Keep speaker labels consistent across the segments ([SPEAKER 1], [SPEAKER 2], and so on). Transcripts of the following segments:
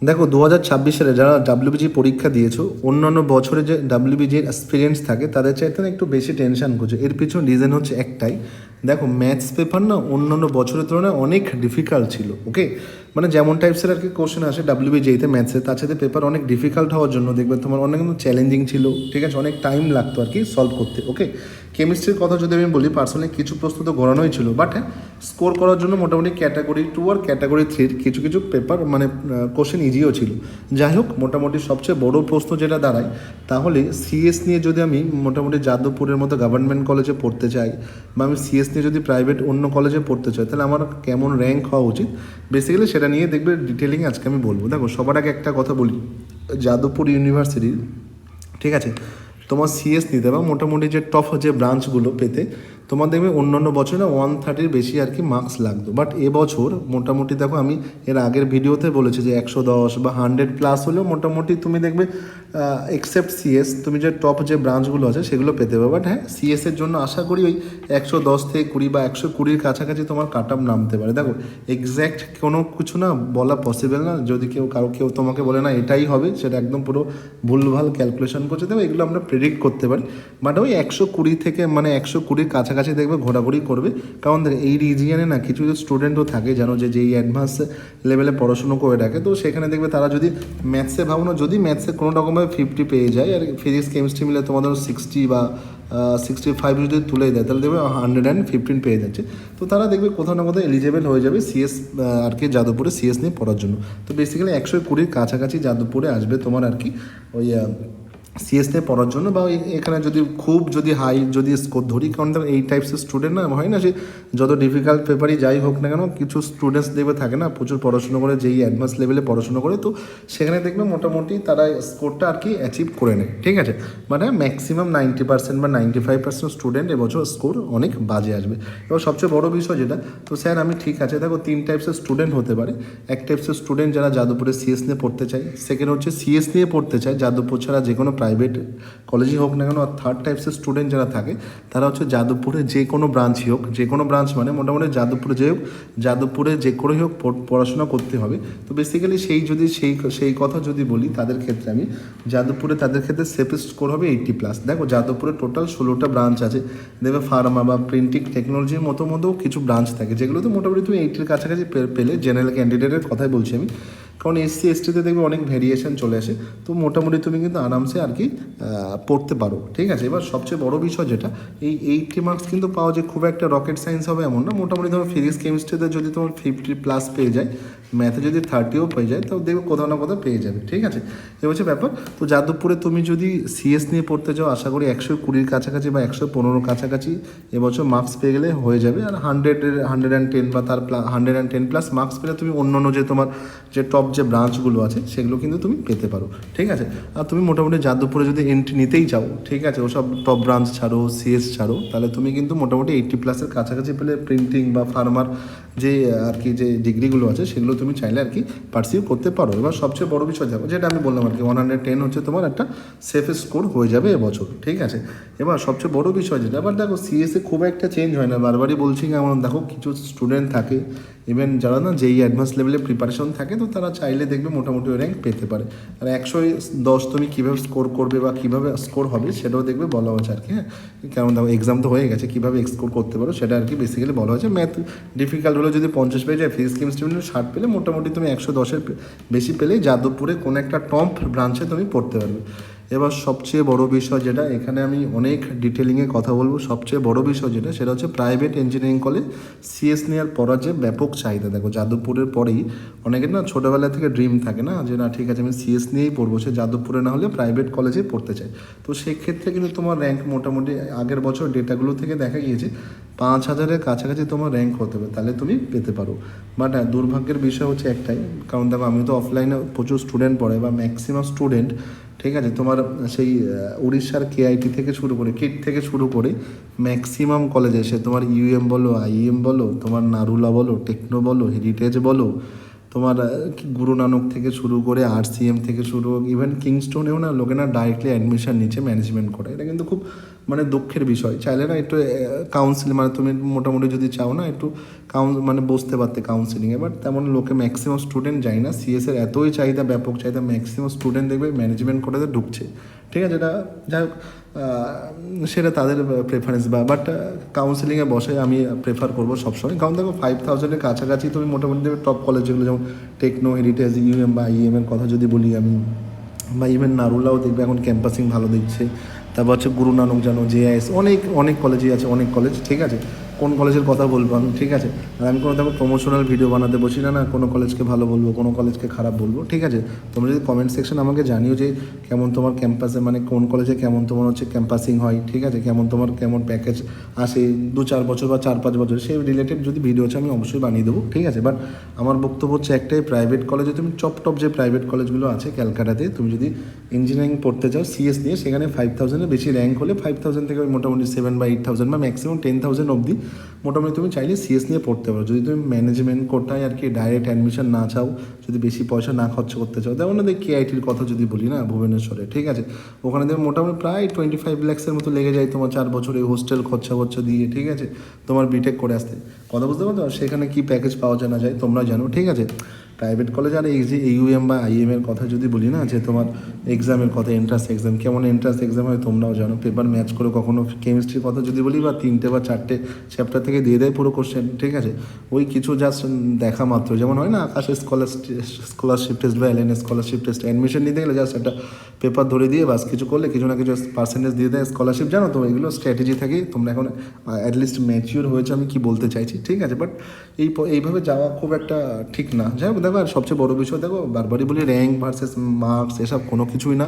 [SPEAKER 1] দেখো 2026 সালে যারা ডাব্লিউবিজি পরীক্ষা দিয়েছো, অন্যান্য বছরে যে ডাব্লিউবিজির এক্সপিরিয়েন্স থাকে তাদের চাইতে না একটু বেশি টেনশন করছে। এর পিছনে রিজন হচ্ছে একটাই, দেখো ম্যাথস পেপার না অন্যান্য বছরের তুলনায় অনেক ডিফিকাল্ট ছিল। ওকে, মানে যেমন টাইপসের আর কি কোশ্চেন আসে ডাব্লিউবিজিতে ম্যাথসে, তার সাথে পেপার অনেক ডিফিকাল্ট হওয়ার জন্য দেখবে তোমার অনেক চ্যালেঞ্জিং ছিল। ঠিক আছে, অনেক টাইম লাগতো আর কি সলভ করতে। ওকে, কেমিস্ট্রির কথা যদি আমি বলি, পার্সোনালি কিছু প্রশ্ন তো গড়ানোই ছিল, বাট হ্যাঁ স্কোর করার জন্য মোটামুটি ক্যাটাগরি 2 আর ক্যাটাগরি 3 কিছু কিছু পেপার মানে কোশ্চেন ইজিও ছিল। যাই হোক, মোটামুটি সবচেয়ে বড় প্রশ্ন যেটা দাঁড়ায়, তাহলে সিএস নিয়ে যদি আমি মোটামুটি যাদবপুরের মতো গভর্নমেন্ট কলেজে পড়তে চাই, বা আমি সিএস নিয়ে যদি প্রাইভেট অন্য কলেজে পড়তে চাই, তাহলে আমার কেমন র্যাঙ্ক হওয়া উচিত, বেসিক্যালি সেটা নিয়ে দেখবে ডিটেলিং আজকে আমি বলবো। দেখো সবার আগে একটা কথা বলি, যাদবপুর ইউনিভার্সিটির, ঠিক আছে, তোমার সিএস নিতে বা মোটামুটি যে টপ যে ব্রাঞ্চগুলো পেতে তোমার দেখবে অন্যান্য বছরে 130 বেশি আর কি মার্কস লাগতো, বাট এবছর মোটামুটি দেখো আমি এর আগের ভিডিওতে বলেছি যে 110 বা 100 প্লাস হলেও মোটামুটি তুমি দেখবে এক্সেপ্ট সিএস তুমি যে টপ যে ব্রাঞ্চগুলো আছে সেগুলো পেতে পারবে। বাট হ্যাঁ সিএসের জন্য আশা করি ওই 110 থেকে 20 বা 120 কাছাকাছি তোমার কাট আপ নামতে পারে। দেখো এক্স্যাক্ট কোনো কিছু না বলা পসিবল না, যদি কেউ তোমাকে বলে না এটাই হবে, সেটা একদম পুরো ভুলভাল ক্যালকুলেশন করছে। দেখো এগুলো আমরা প্রেডিক্ট করতে পারি, বাট ওই 120 থেকে মানে 120 কাছাকাছি দেখবে ঘোরাঘুরি করবে। কারণ দেখ এই রিজিয়নে না কিছু কিছু স্টুডেন্টও থাকে জানো যে যেই অ্যাডভান্স লেভেলে পড়াশুনো করে রাখে, তো সেখানে দেখবে তারা যদি ম্যাথসে ভাবনো যদি ম্যাথসে কোনো রকমভাবে 50 পেয়ে যায়, আর ফিজিক্স কেমিস্ট্রি মিলে তোমাদের 60 বা 65 যদি তুলে দেয়, তাহলে দেখবে 115 পেয়ে যাচ্ছে। তো তারা দেখবে কোথাও না কোথাও এলিজেবল হয়ে যাবে সিএস আর কি যাদবপুরে সিএস নিয়ে পড়ার জন্য। তো বেসিক্যালি 120 কাছাকাছি যাদবপুরে আসবে তোমার আর কি ওই সিএস নিয়ে পড়ার জন্য, বা এখানে যদি খুব যদি হাই যদি স্কোর ধরি, কারণ ধর এই টাইপসের স্টুডেন্ট না হয় না, সে যত ডিফিকাল্ট পেপারই যাই হোক না কেন, কিছু স্টুডেন্টস দেখবে থাকে না প্রচুর পড়াশুনো করে, যেই অ্যাডভান্স লেভেলে পড়াশুনো করে, তো সেখানে দেখবে মোটামুটি তারা স্কোরটা আর কি অ্যাচিভ করে নেয়। ঠিক আছে, মানে ম্যাক্সিমাম 90% বা 95% স্টুডেন্ট এবছর স্কোর অনেক বাজে আসবে। এবার সবচেয়ে বড় বিষয় যেটা, তো স্যার আমি ঠিক আছে দেখো 3 টাইপসের স্টুডেন্ট হতে পারে। এক টাইপসের স্টুডেন্ট যারা যাদবপুরে সিএস নিয়ে পড়তে চায়, সেকেন্ড হচ্ছে সিএস নিয়ে পড়তে চায় যাদবপুর ছাড়া যে কোনো প্রাইভেট কলেজই হোক না কেন, আর থার্ড টাইপসের স্টুডেন্ট যারা থাকে তারা হচ্ছে যাদবপুরে যে কোনো ব্রাঞ্চই হোক, যে কোনো ব্রাঞ্চ মানে মোটামুটি যাদবপুরে যে হোক, যাদবপুরে যে করেই হোক পড়াশোনা করতে হবে। তো বেসিক্যালি সেই কথা যদি বলি তাদের ক্ষেত্রে আমি যাদবপুরে তাদের ক্ষেত্রে সেফেস্ট স্কোর হবে 80+। দেখো যাদবপুরে টোটাল 16টা ব্রাঞ্চ আছে, দেখবে ফার্মা বা প্রিন্টিং টেকনোলজির মতো কিছু ব্রাঞ্চ থাকে, যেগুলোতে মোটামুটি তুমি 80-র কাছাকাছি পেলে, জেনারেল ক্যান্ডিডেটের কথাই বলছি আমি, কারণ এসসি এসটিতে দেখবে অনেক ভেরিয়েশন চলে আসে। তো মোটামুটি তুমি কিন্তু আরামসে আর কি পড়তে পারো। ঠিক আছে, এবার সবচেয়ে বড় বিষয় যেটা, এই 80 মার্কস কিন্তু পাওয়া যে খুব একটা রকেট সায়েন্স হবে এমন না। মোটামুটি ধরো ফিজিক্স কেমিস্ট্রিতে যদি তোমার 50+ পেয়ে যায়, ম্যাথে যদি 30ও পেয়ে যায়, তো দেখবে কোথাও না কোথাও পেয়ে যাবে। ঠিক আছে, এ হচ্ছে ব্যাপার। তো যাদবপুরে তুমি যদি সিএস নিয়ে পড়তে চাও, আশা করি 120 কাছাকাছি বা 115 কাছাকাছি এবছর মার্কস পেয়ে গেলে হয়ে যাবে। আর 110 বা তার 110+ মার্কস পেলে তুমি অন্য যে তোমার যে টপ যে ব্রাঞ্চগুলো আছে সেগুলো কিন্তু তুমি পেতে পারো। ঠিক আছে, আর তুমি মোটামুটি যাদবপুরে যদি এন্ট্রি নিতেই চাও, ঠিক আছে, ওসব টপ ব্রাঞ্চ ছাড়ো, সিএস ছাড়ো, তাহলে তুমি কিন্তু মোটামুটি 80+-এর কাছাকাছি পেলে প্রিন্টিং বা ফার্মার যে আর কি যে ডিগ্রিগুলো আছে সেগুলো তুমি চাইলে আর কি পার্সিউ করতে পারো। এবার সবচেয়ে বড় বিষয় দেখো, যেটা আমি বললাম আর কি 110 হচ্ছে তোমার একটা সেফেস্ট স্কোর হয়ে যাবে এবছর। ঠিক আছে, এবার সবচেয়ে বড় বিষয় যেটা, এবার দেখো সিএসে খুব একটা চেঞ্জ হয় না, বারবারই বলছি, কেমন দেখো কিছু স্টুডেন্ট থাকে ইভেন যারা না যেই অ্যাডভান্স লেভেলে প্রিপারেশন থাকে, তো তারা চাইলে দেখবে মোটামুটি ওই র্যাঙ্ক পেতে পারে। আর 110 তুমি কীভাবে স্কোর করবে বা কীভাবে স্কোর হবে সেটাও দেখবে বলা হয়েছে আর কি। হ্যাঁ, কারণ দেখো এক্সাম তো হয়ে গেছে, কীভাবে স্কোর করতে পারো সেটা আর কি বেসিক্যালি বলা হয়েছে। ম্যাথ ডিফিকাল্ট হলে যদি 50 পেয়ে যায়, ফিজিক্স কেমিস্ট্রি 60 পেলে মোটামুটি তুমি 110-এর বেশি পেলেই যাদবপুরে কোনো একটা টপ ব্রাঞ্চে তুমি পড়তে পারবে। এবার সবচেয়ে বড় বিষয় যেটা, এখানে আমি অনেক ডিটেলিংয়ে কথা বলবো, সবচেয়ে বড় বিষয় যেটা সেটা হচ্ছে প্রাইভেট ইঞ্জিনিয়ারিং কলেজ সিএস নেওয়ার পড়ার যে ব্যাপক চাহিদা। দেখো যাদবপুরের পরেই অনেকের না ছোটোবেলা থেকে ড্রিম থাকে না যে না ঠিক আছে আমি সিএস নিয়েই পড়বো, সে যাদবপুরে না হলে প্রাইভেট কলেজে পড়তে চাই। তো সেক্ষেত্রে কিন্তু তোমার র্যাঙ্ক মোটামুটি আগের বছর ডেটাগুলো থেকে দেখা গিয়েছে 5000-এর কাছাকাছি তোমার র্যাঙ্ক হতে হবে, তাহলে তুমি পেতে পারো। বাট দুর্ভাগ্যের বিষয় হচ্ছে একটাই, কারণ দেখো আমি তো অফলাইনে প্রচুর স্টুডেন্ট পড়ে বা ম্যাক্সিমাম স্টুডেন্ট, ঠিক আছে, তোমার সেই উড়িষ্যার কেআইটি থেকে শুরু করে কিট থেকে শুরু করে ম্যাক্সিমাম কলেজে, সে তোমার ইউএম বলো, আইএম বলো, তোমার নারুলা বলো, টেকনো বলো, হেরিটেজ বলো, তোমার গুরু নানক থেকে শুরু করে RCM থেকে শুরু, ইভেন কিংস্টোনেও না লোকে না ডাইরেক্টলি অ্যাডমিশন নিচ্ছে ম্যানেজমেন্ট করে। এটা কিন্তু খুব মানে দুঃখের বিষয়। চাইলে না একটু কাউন্সিল মানে তুমি মোটামুটি যদি চাও না একটু মানে বসতে পারতে কাউন্সিলিংয়ে, বাট তেমন লোকে ম্যাক্সিমাম স্টুডেন্ট যায় না। সিএসের এতই চাহিদা, ব্যাপক চাহিদা, ম্যাক্সিমাম স্টুডেন্ট দেখবে ম্যানেজমেন্ট করে ঢুকছে, ঠিক আছে। এটা যাই হোক, সেটা তাদের প্রেফারেন্স বাট কাউন্সিলিংয়ে বসে আমি প্রেফার করবো সবসময়। কারণ দেখো 5000-এর কাছাকাছি তুমি মোটামুটি দেবে টপ কলেজ যেগুলো, যেমন টেকনো, হেরিটেজ, UM বা IEM-এর কথা যদি বলি আমি, বা ইভেন নারুলাও দেখবে এখন ক্যাম্পাসিং ভালো দিচ্ছে। তারপর হচ্ছে গুরু নানক জানো, JIS, অনেক অনেক কলেজই আছে, অনেক কলেজ, ঠিক আছে। কোন কলেজের কথা বলবো আমি, ঠিক আছে। আর আমি কোনো দেখো প্রমোশনাল ভিডিও বানাতে বসি না, কোনো কলেজকে ভালো বলবো, কোনো কলেজকে খারাপ বলবো, ঠিক আছে। তোমরা যদি কমেন্ট সেকশন আমাকে জানিও যে কেমন তোমার ক্যাম্পাসে মানে কোন কলেজে কেমন তোমার হচ্ছে ক্যাম্পাসিং হয়, ঠিক আছে, কেমন তোমার কেমন প্যাকেজ আসে 2-4 বছর বা 4-5 বছর, সেই রিলেটেড যদি ভিডিও আছে আমি অবশ্যই বানিয়ে দেবো, ঠিক আছে। বাট আমার বক্তব্য হচ্ছে একটাই, প্রাইভেট কলেজে তুমি টপ যে প্রাইভেট কলেজগুলো আছে ক্যালকাটাতে, তুমি যদি ইঞ্জিনিয়ারিং পড়তে চাও CS নিয়ে, সেখানে 5000-এর বেশি র্যাঙ্ক হলে 5000 থেকে মোটামুটি 7 বা 8000 বা ম্যাক্সিমাম 10,000 অবধি মোটামুটি তুমি চাইলে CS নিয়ে পড়তে পারো। যদি তুমি ম্যানেজমেন্ট কোটায় আর কি ডাইরেক্ট অ্যাডমিশন না চাও, যদি বেশি পয়সা না খরচ করতে চাও, যেমন আমাদের KIT-র কথা যদি বলি না ভুবনেশ্বরে, ঠিক আছে, ওখানে দেখো মোটামুটি প্রায় 25 লাখসের মতো লেগে যায় তোমার 4 বছরে হোস্টেল খরচা দিয়ে, ঠিক আছে, তোমার বিটেক করে আসতে। কথা বুঝতে পারছো? সেখানে কী প্যাকেজ পাওয়া যায় না যায় তোমরা জানো, ঠিক আছে। প্রাইভেট কলেজ আর এই যে UM বা IEM-এর কথা যদি বলি না, যে তোমার এক্সামের কথা, এন্ট্রান্স এক্সাম, কেমন এন্ট্রান্স এক্সাম হয় তোমরাও জানো, পেপার ম্যাচ করে কখনো কেমিস্ট্রির কথা যদি বলি, বা 3টে বা 4টে চ্যাপ্টার থেকে দিয়ে দেয় পুরো কোশ্চেন, ঠিক আছে। ওই কিছু জাস্ট দেখা মাত্র, যেমন হয় না আকাশে স্কলারশিপ টেস্ট বা LN স্কলারশিপ টেস্ট, অ্যাডমিশন নিতে গেলে জাস্ট একটা পেপার ধরে দিয়ে বাস কিছু করলে কিছু না কিছু পার্সেন্টেজ দিয়ে দেয় স্কলারশিপ, জানো তো। এগুলো স্ট্র্যাটেজি থাকে, তোমরা এখন অ্যাটলিস্ট ম্যাচিওর হয়েছে আমি কি বলতে চাইছি, ঠিক আছে। বাট এইভাবে যাওয়া খুব একটা ঠিক না। যাই হোক, দেখো আর সবচেয়ে বড় বিষয় দেখো, বারবারই বলি র্যাঙ্ক ভার্সেস মার্কস এসব কোনো কিছুই না।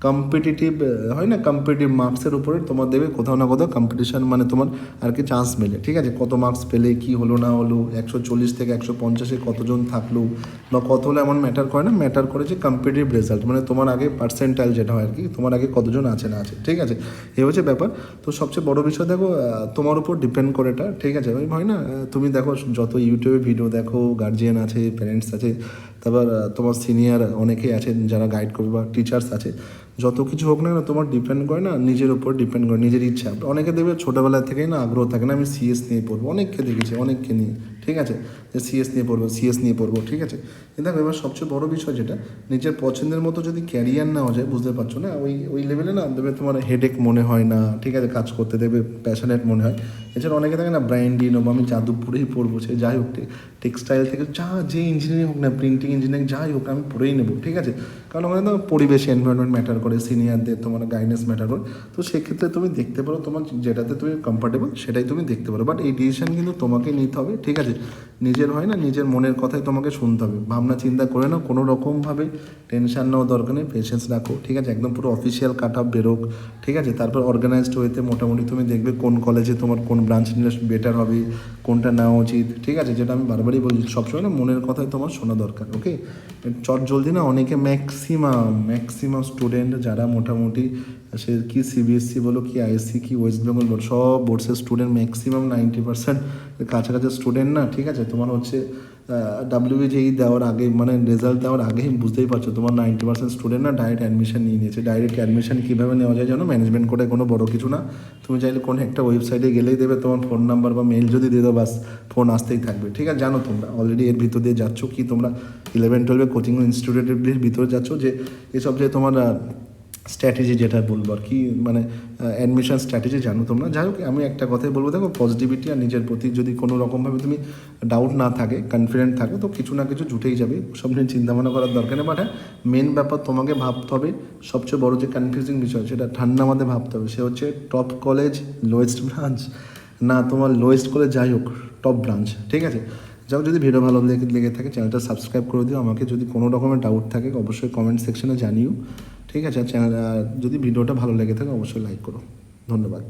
[SPEAKER 1] কম্পিটিটিভ হয় না, কম্পিটিটিভ মার্কসের উপরে তোমার দেবে কোথাও না কোথাও কম্পিটিশান, মানে তোমার আর কি চান্স মেলে, ঠিক আছে। কত মার্কস পেলে কি হলো না হলো, 140 থেকে 150-এ কতজন থাকলো বা কত হলো এমন ম্যাটার করে না, ম্যাটার করে যে কম্পিটিটিভ রেজাল্ট, মানে তোমার আগে পার্সেন্টাইল যেটা হয় আর কি, তোমার আগে কতজন আছে না আছে, ঠিক আছে। এই হচ্ছে ব্যাপার। তো সবচেয়ে বড় বিষয় দেখো, তোমার উপর ডিপেন্ড করে এটা, ঠিক আছে। ওই হয় না, তুমি দেখো যত ইউটিউবে ভিডিও দেখো, গার্জিয়ান আছে, প্যারেন্টস আছে, তারপর তোমার সিনিয়র অনেকেই আছেন যারা গাইড করবে, বা টিচার্স আছে, যত কিছু হোক না কেন তোমার ডিপেন্ড করে না, নিজের উপর ডিপেন্ড করে, নিজের ইচ্ছা। অনেকে দেখবে ছোটোবেলা থেকেই না আগ্রহ থাকে না, আমি CS নিয়ে পড়বো, অনেককে দেখেছি, অনেককে নিয়ে, ঠিক আছে, যে CS নিয়ে পড়বো, ঠিক আছে। কিন্তু দেখো এবার সবচেয়ে বড় বিষয় যেটা, নিজের পছন্দের মতো যদি ক্যারিয়ার নেওয়া যায়, বুঝতে পারছো না, ওই লেভেলে না দেবে তোমার হেডেক মনে হয় না, ঠিক আছে, কাজ করতে দেবে প্যাশনেট মনে হয়। এছাড়া অনেকে থাকে না ব্রাইন্ডি নেবো, আমি যাদবপুরেই পড়বো, সে যাই হোক, টেক্সটাইল থেকে যে ইঞ্জিনিয়ারিং হোক না, প্রিন্টিং ইঞ্জিনিয়ারিং যাই হোক, আমি পড়েই নেবো, ঠিক আছে। কারণ ওখানে তো পরিবেশ, এনভায়রনমেন্ট ম্যাটার করে, সিনিয়রদের তোমার গাইডেন্স ম্যাটার করে। তো সেক্ষেত্রে তুমি দেখতে পারো তোমার যেটাতে তুমি কমফর্টেবল সেটাই তুমি দেখতে পারো। বাট এই ডিসিশন কিন্তু তোমাকে নিতে হবে, ঠিক আছে। নিজের হয় না, নিজের মনের কথাই তোমাকে শুনতে হবে, ভাবনা চিন্তা করে না, কোনো রকমভাবে টেনশন নেওয়া দরকার নেই, পেশেন্স রাখো, ঠিক আছে। একদম পুরো অফিসিয়াল কাট আপ বেরোক, ঠিক আছে। তারপর অর্গানাইজড ওয়েতে মোটামুটি তুমি দেখবে কোন কলেজে তোমার কোন ব্রাঞ্চ নিলে বেটার হবে, কোনটা নেওয়া উচিত, ঠিক আছে। যেটা আমি বারবারই বলছি, সবসময় না মনের কথাই তোমার শোনা দরকার, ওকে। জলদি না অনেকে ম্যাক্সিমাম স্টুডেন্ট যারা মোটামুটি সে কি CBSE বলো, কি ISC, কি ওয়েস্ট বেঙ্গল বলো, সব বোর্ডসের স্টুডেন্ট ম্যাক্সিমাম 90% কাছাকাছি স্টুডেন্ট না, ঠিক আছে। তোমার হচ্ছে WBJE দেওয়ার আগে, মানে রেজাল্ট দেওয়ার আগেই বুঝতেই পারছো তোমার 90% স্টুডেন্ট না ডাইরেক্ট অ্যাডমিশন নিয়ে নিয়েছে। ডাইরেক্ট অ্যাডমিশন কীভাবে নেওয়া যায় জানো? ম্যানেজমেন্ট করে, কোনো বড় কিছু না। তুমি চাইলে কোনো একটা ওয়েবসাইটে গেলেই দেবে, তোমার ফোন নাম্বার বা মেল যদি দিয়ে দাও, বাস ফোন আসতেই থাকবে, ঠিক আছে। জানো তোমরা অলরেডি এর ভিতর দিয়ে যাচ্ছ, কি তোমরা 11-12 কোচিং ইনস্টিটিউটের ভিতরে যাচ্ছ, যে এসব যে তোমার স্ট্র্যাটেজি যেটা বলবো আর কি, মানে অ্যাডমিশন স্ট্র্যাটেজি জানো তোমরা। যাই হোক, আমি একটা কথাই বলবো, দেখো পজিটিভিটি আর নিজের প্রতি যদি কোনো রকমভাবে তুমি ডাউট না থাকে, কনফিডেন্ট থাকো, তো কিছু না কিছু জুটেই যাবে, সব নিয়ে চিন্তা ভাবনা করার দরকার নেই। বাট হ্যাঁ, মেন ব্যাপার তোমাকে ভাবতে হবে, সবচেয়ে বড় যে কনফিউজিং বিষয় সেটা ঠান্ডা মাথায় ভাবতে হবে, সে হচ্ছে টপ কলেজ লোয়েস্ট ব্রাঞ্চ, না তোমার লোয়েস্ট কলেজ যাই হোক টপ ব্রাঞ্চ, ঠিক আছে। যাও, যদি ভিডিও ভালো লেগে থাকে চ্যানেলটা সাবস্ক্রাইব করে দিও। আমাকে যদি কোনো রকমের ডাউট থাকে অবশ্যই কমেন্ট সেকশনে জানিও, ঠিক আছে। চ্যানেল যদি ভিডিওটা ভালো লেগে থাকে অবশ্যই লাইক করো। ধন্যবাদ।